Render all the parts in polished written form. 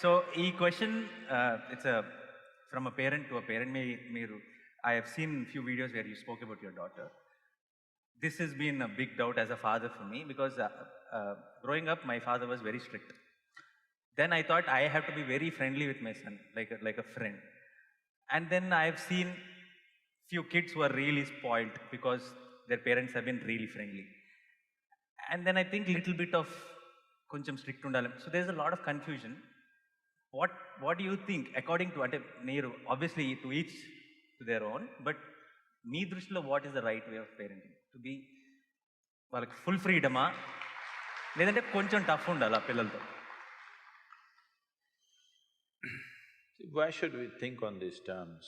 So, ఈ question it's a from a parent to a parent. మీరు I have seen few videos where you spoke about your daughter. This has been a big doubt as a father for me because growing up, my father was very strict. Then I thought I have to be very friendly with my son, like a friend. And then I've seen few kids who are really spoiled because their parents have been really friendly. And then I think little bit of కొంచెం strict ఉండాలి. So there's a lot of confusion. What do you think according to అంటే మీరు obviously to each to their own, but మీ దృష్టిలో what is the right way of parenting? To be వాళ్ళకి full freedom-ఆ లేదంటే కొంచెం tough ఉండాలా పిల్లలతో? Why should we think on these terms?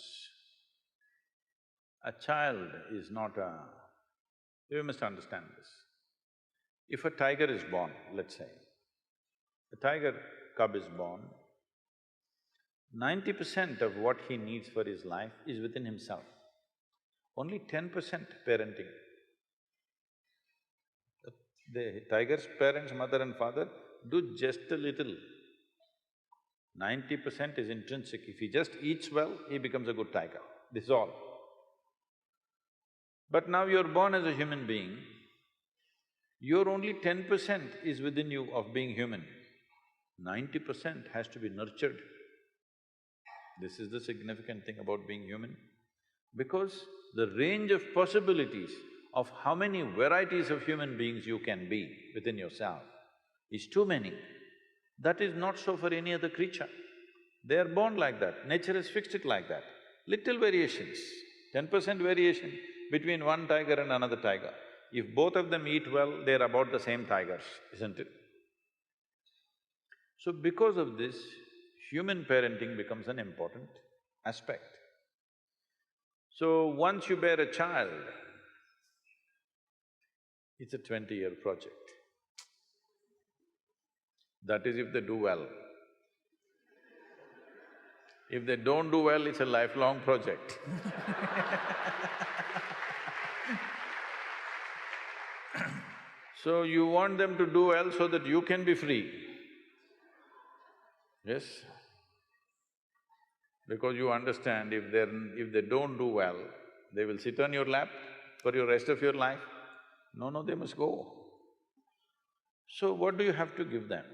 A child is not a… You must understand this. If a tiger is born, let's say, a tiger cub is born, 90% of what he needs for his life is within himself. Only 10% parenting. The tiger's parents, mother and father, do just a little. 90% is intrinsic. If he just eats well, he becomes a good tiger. This is all. But now you're born as a human being, your only 10% is within you of being human. 90% has to be nurtured. This is the significant thing about being human. Because the range of possibilities of how many varieties of human beings you can be within yourself is too many. That is not so for any other creature. They are born like that, nature has fixed it like that. Little variations, 10% variation between one tiger and another tiger. If both of them eat well, they're about the same tigers, isn't it? So because of this, human parenting becomes an important aspect. So once you bear a child, it's a 20-year project. That is if they do well. If they don't do well, it's a lifelong project. So you want them to do well so that you can be free. Yes? Because you understand if they don't do well, they will sit on your lap for your rest of your life. No, they must go. So what do you have to give them?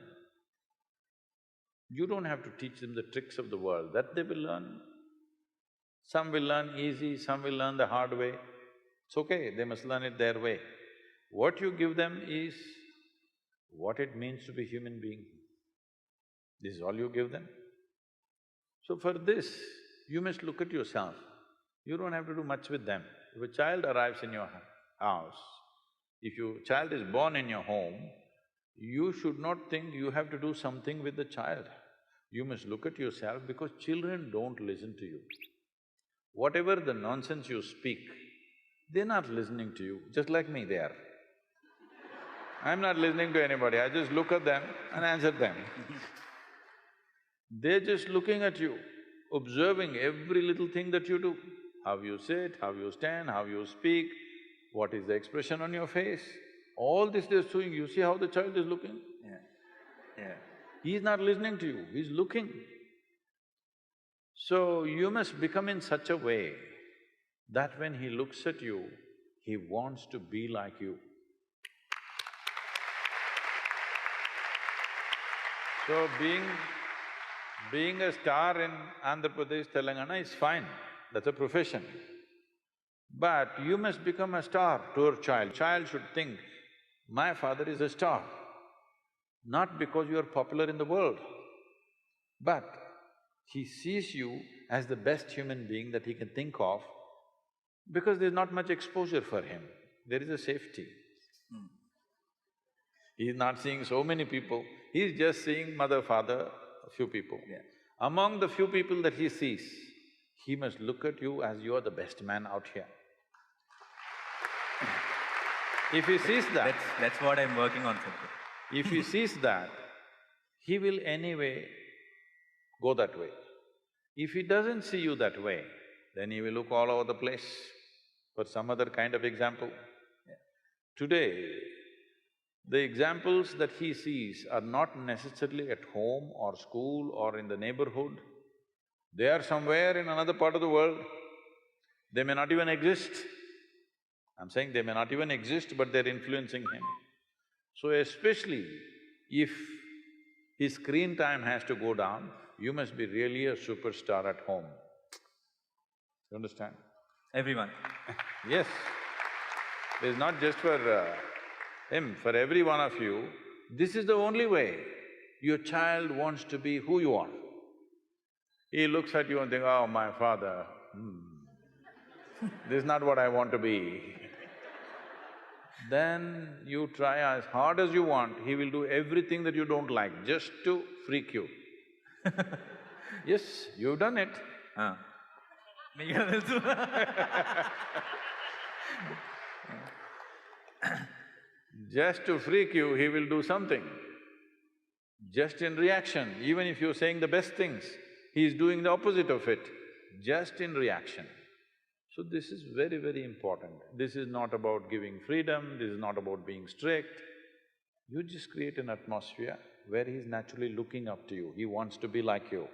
You don't have to teach them the tricks of the world, that they will learn. Some will learn easy, some will learn the hard way. It's okay, they must learn it their way. What you give them is what it means to be human being. This is all you give them. So for this, you must look at yourself. You don't have to do much with them. If a child arrives in your house, if your child is born in your home, you should not think you have to do something with the child. You must look at yourself because children don't listen to you. Whatever the nonsense you speak, they're not listening to you, just like me they are. I'm not listening to anybody, I just look at them and answer them. They're just looking at you, observing every little thing that you do. How you sit, how you stand, how you speak, what is the expression on your face. All this they're doing, you see how the child is looking? Yeah. He's not listening to you, he's looking. So you must become in such a way that when he looks at you, he wants to be like you. So being a star in Andhra Pradesh, Telangana is fine, that's a profession. But you must become a star to your child. Child should think, my father is a star, not because you are popular in the world, but he sees you as the best human being that he can think of because there's not much exposure for him, there is a safety. He's not seeing so many people, he's just seeing mother, father, a few people. Yeah. Among the few people that he sees, he must look at you as you are the best man out here. If he sees that… That's what I'm working on, sir. If he sees that, he will anyway go that way. If he doesn't see you that way, then he will look all over the place for some other kind of example. Today, The examples that he sees are not necessarily at home or school or in the neighborhood. They are somewhere in another part of the world. They may not even exist. I'm saying they may not even exist, but they're influencing him. So especially if his screen time has to go down, you must be really a superstar at home. You understand? Everyone. Yes. It's not just for him, for every one of you, this is the only way your child wants to be who you are. He looks at you and thinks, oh, my father, this is not what I want to be. Then you try as hard as you want, he will do everything that you don't like just to freak you. Yes, you've done it. మీకు తెలుసు. Just to freak you, he will do something. Just in reaction, even if you're saying the best things, he's doing the opposite of it, just in reaction. So this is very, very important. This is not about giving freedom, this is not about being strict. You just create an atmosphere where he's naturally looking up to you, he wants to be like you.